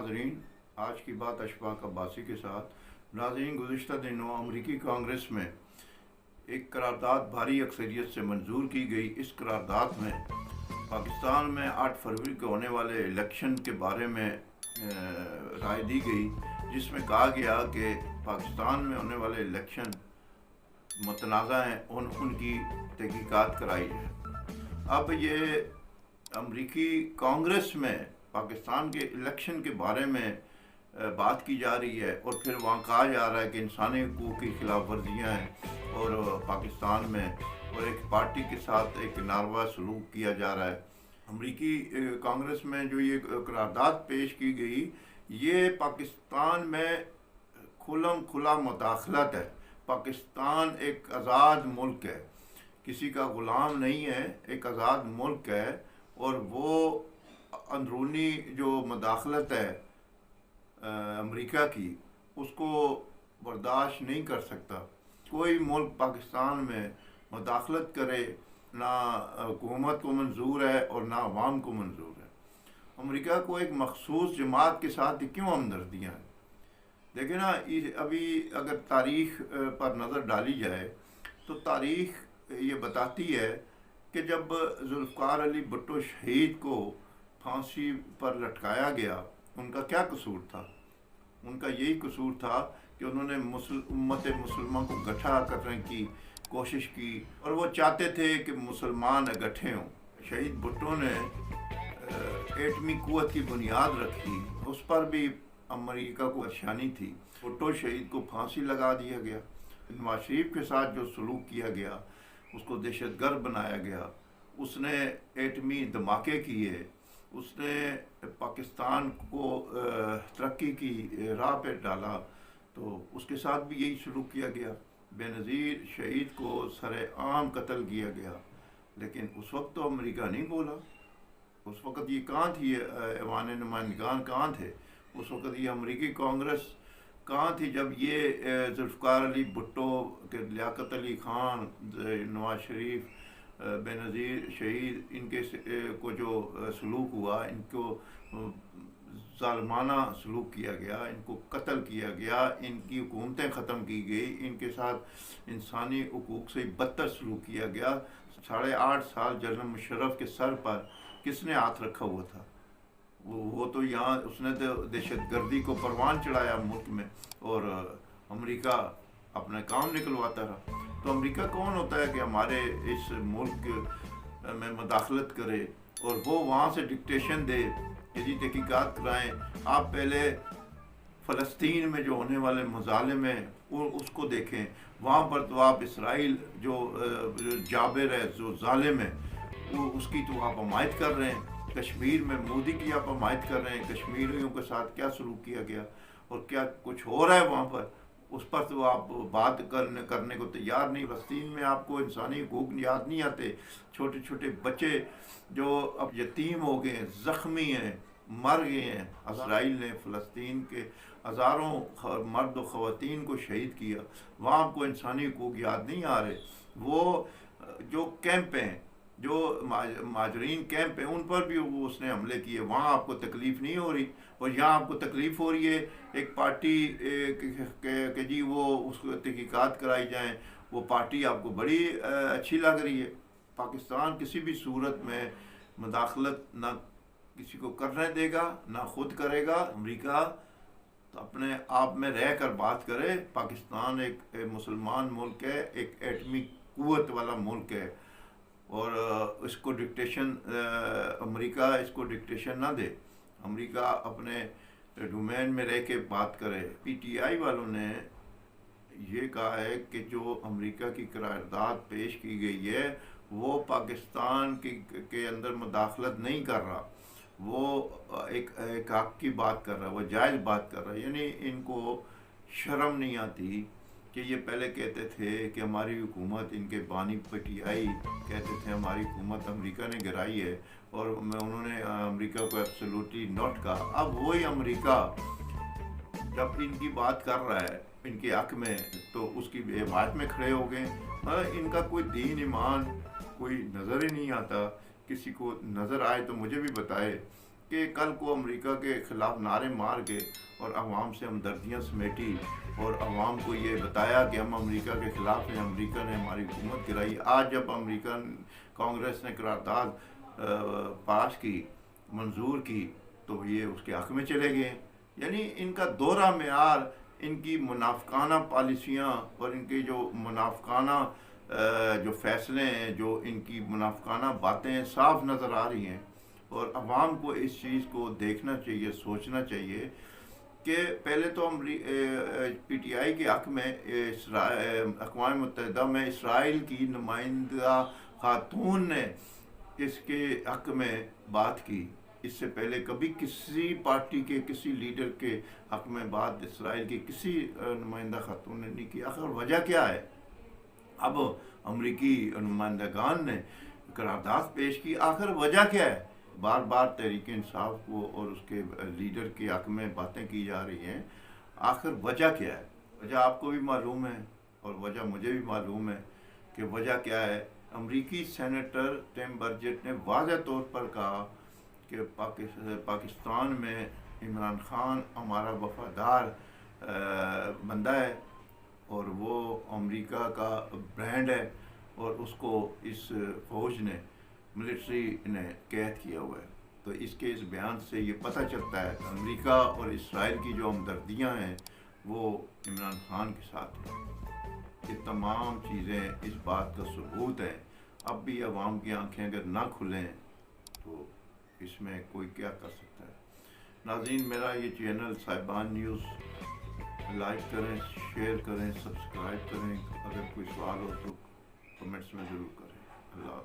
नाजरीन, आज की बात अशफाक अब्बासी के साथ। नाजरीन, गुज़िश्ता दिनों अमरीकी कांग्रेस में एक करारदाद भारी अक्सरियत से मंजूर की गई। इस करारदाद में पाकिस्तान में 8 फरवरी को होने वाले इलेक्शन के बारे में राय दी गई, जिसमें कहा गया कि पाकिस्तान में होने वाले इलेक्शन मुतनाज़ा हैं, उनकी तहकीकात कराई जाए। अब ये अमरीकी कांग्रेस में पाकिस्तान के इलेक्शन के बारे में बात की जा रही है और फिर वहाँ कहा जा रहा है कि इंसानी हकूक़ की खिलाफ वर्जियाँ हैं और पाकिस्तान में और एक पार्टी के साथ एक नारवा सलूक किया जा रहा है। अमरीकी कांग्रेस में जो ये करारदाद पेश की गई, ये पाकिस्तान में खुला मुदाखलत है। पाकिस्तान एक आज़ाद मुल्क है, किसी का ग़ुलाम नहीं है, एक आज़ाद मुल्क है और वो अंदरूनी जो मुदाखलत है अमेरिका की, उसको बर्दाश्त नहीं कर सकता। कोई मुल्क पाकिस्तान में मुदाखलत करे ना हुकूमत को मंजूर है और ना अवाम को मंजूर है। अमेरिका को एक मखसूस जमात के साथ क्यों हमदर्दियाँ हैं? देखिए ना, अभी अगर तारीख़ पर नज़र डाली जाए तो तारीख़ ये बताती है कि जब जुल्फ़िकार अली भुट्टो शहीद को फांसी पर लटकाया गया, उनका क्या कसूर था? उनका यही कसूर था कि उन्होंने उम्मत मुसलमा को इकट्ठा करने की कोशिश की और वो चाहते थे कि मुसलमान इकट्ठे हों। शहीद भुट्टो ने एटमी क़ुव्वत की बुनियाद रखी, उस पर भी अमेरिका को परेशानी थी। भुट्टो शहीद को फांसी लगा दिया गया। नवाज शरीफ के साथ जो सलूक किया गया, उसको दहशतगर्द बनाया गया, उसने एटमी धमाके किए, उसने पाकिस्तान को तरक्की की राह पे डाला, तो उसके साथ भी यही सलूक किया गया। बेनज़ीर शहीद को सरेआम कत्ल किया गया, लेकिन उस वक्त तो अमेरिका नहीं बोला। उस वक्त ये कहाँ थी? ऐवान नुमाइंदगान कहाँ थे? उस वक्त ये अमरीकी कांग्रेस कहाँ थी जब ये जुल्फ़िकार अली भुट्टो के लियाकत अली खान, नवाज शरीफ, बेनज़ीर शहीद, इनके को जो सलूक हुआ, इनको ज़ालिमाना सलूक किया गया, इनको कत्ल किया गया, इनकी हुकूमतें ख़त्म की गई, इनके साथ इंसानी हकूक़ से बदतर सलूक किया गया। 8.5 साल जनरल मुशर्रफ के सर पर किसने हाथ रखा हुआ था? वो तो यहाँ उसने तो दहशतगर्दी को परवान चढ़ाया मुल्क में, और अमेरिका अपना काम निकलवाता रहा। तो अमेरिका कौन होता है कि हमारे इस मुल्क में मुदाखलत करे और वो वहाँ से डिक्टेशन दे कि जी तहकीकात कराएँ। आप पहले फ़लस्तीन में जो होने वाले मज़ालिम हैं उसको देखें। वहाँ पर तो आप इसराइल जो जाबिर है, जो ज़ालिम है, वो उसकी तो आप हमायत कर रहे हैं। कश्मीर में मोदी की आप हमायत कर रहे हैं। कश्मीरियों के साथ क्या सलूक किया गया और क्या कुछ हो रहा है वहाँ पर, उस पर तो आप बात करने को तैयार नहीं। फ़लस्तीन में आपको इंसानी हकूक़ याद नहीं आते। छोटे छोटे बच्चे जो अब यतीम हो गए हैं, ज़ख्मी हैं, मर गए हैं। इसराइल ने फ़लस्तीन के हज़ारों मर्द और ख़वातीन को शहीद किया, वहाँ आपको इंसानी हकूक़ याद नहीं आ रहे। वो जो कैंप हैं, जो माजरीन कैंप हैं, उन पर भी वो उसने हमले किए, वहाँ आपको तकलीफ़ नहीं हो रही। और यहाँ आपको तकलीफ़ हो रही है एक पार्टी के जी वो उसको तहकीकात कराई जाएँ, वो पार्टी आपको बड़ी अच्छी लग रही है। पाकिस्तान किसी भी सूरत में मुदाखलत ना किसी को करने देगा, ना खुद करेगा। अमेरिका तो अपने आप में रह कर बात करे। पाकिस्तान एक मुसलमान मुल्क है, एक एटमी क़ुव्वत वाला मुल्क है, और इसको डिक्टेशन अमेरिका इसको डिक्टेशन ना दे। अमेरिका अपने डोमेन में रह के बात करे। पीटीआई वालों ने ये कहा है कि जो अमेरिका की करारदाद पेश की गई है, वो पाकिस्तान के अंदर मुदाखलत नहीं कर रहा, वो एक हक़ की बात कर रहा है, वो जायज़ बात कर रहा है। यानी इनको शर्म नहीं आती कि ये पहले कहते थे कि हमारी हुकूमत, इनके बानी पीटीआई कहते थे हमारी हुकूमत अमेरिका ने गिराई है, और उन्होंने अमेरिका को एब्सोल्युटली नॉट कहा। अब वही अमेरिका जब इनकी बात कर रहा है इनके हक़ में, तो उसकी हिमायत में खड़े हो गए। इनका कोई दीन ईमान कोई नज़र ही नहीं आता। किसी को नज़र आए तो मुझे भी बताए कि कल को अमेरिका के ख़िलाफ़ नारे मार के और अवाम से हमदर्दियाँ समेटी और अवाम को ये बताया कि हम अमेरिका के ख़िलाफ़ हैं, अमेरिका ने हमारी हुकूमत गिराई। आज जब अमेरिकन कांग्रेस ने करारदाद पास की, मंजूर की, तो ये उसके हक़ में चले गए। यानी इनका दोहरा मेयार, इनकी मुनाफिकाना पॉलिसियाँ और इनके जो मुनाफिकाना जो फ़ैसले हैं, जो इनकी मुनाफिकाना बातें साफ नज़र आ रही हैं। और अवाम को इस चीज़ को देखना चाहिए, सोचना चाहिए कि पहले तो हम PTI के हक़ में अक़वाम मुत्तहिदा में इसराइल की नुमाइंदा खातून ने इसके हक़ में बात की। इससे पहले कभी किसी पार्टी के किसी लीडर के हक़ में बात इसराइल की किसी नुमाइंदा खातून ने नहीं की। आखिर वजह क्या है? अब अमरीकी नुमाइंदगान ने करारदाद पेश की, आखिर वजह क्या है? बार बार तहरीक इंसाफ को और उसके लीडर के हक़ में बातें की जा रही हैं, आखिर वजह क्या है? वजह आपको भी मालूम है और वजह मुझे भी मालूम है कि वजह क्या है। अमरीकी सेनेटर टिम बर्जेट ने वाज़ह तौर पर कहा कि पाकिस्तान में इमरान खान हमारा वफ़ादार बंदा है और वो अमेरिका का ब्रांड है और उसको इस फ़ौज ने, मिलिट्री ने कैद किया हुआ है। तो इसके इस बयान से ये पता चलता है कि अमेरिका और इसराइल की जो हमदर्दियाँ हैं वो इमरान खान के साथ हैं। ये तमाम चीज़ें इस बात का सबूत है। अब भी अवाम की आंखें अगर ना खुलें तो इसमें कोई क्या कर सकता है। नाज़रीन, मेरा ये चैनल साहिबान न्यूज़ लाइक करें, शेयर करें, सब्सक्राइब करें। अगर कोई सवाल हो तो कमेंट्स में ज़रूर करें। अल्लाह।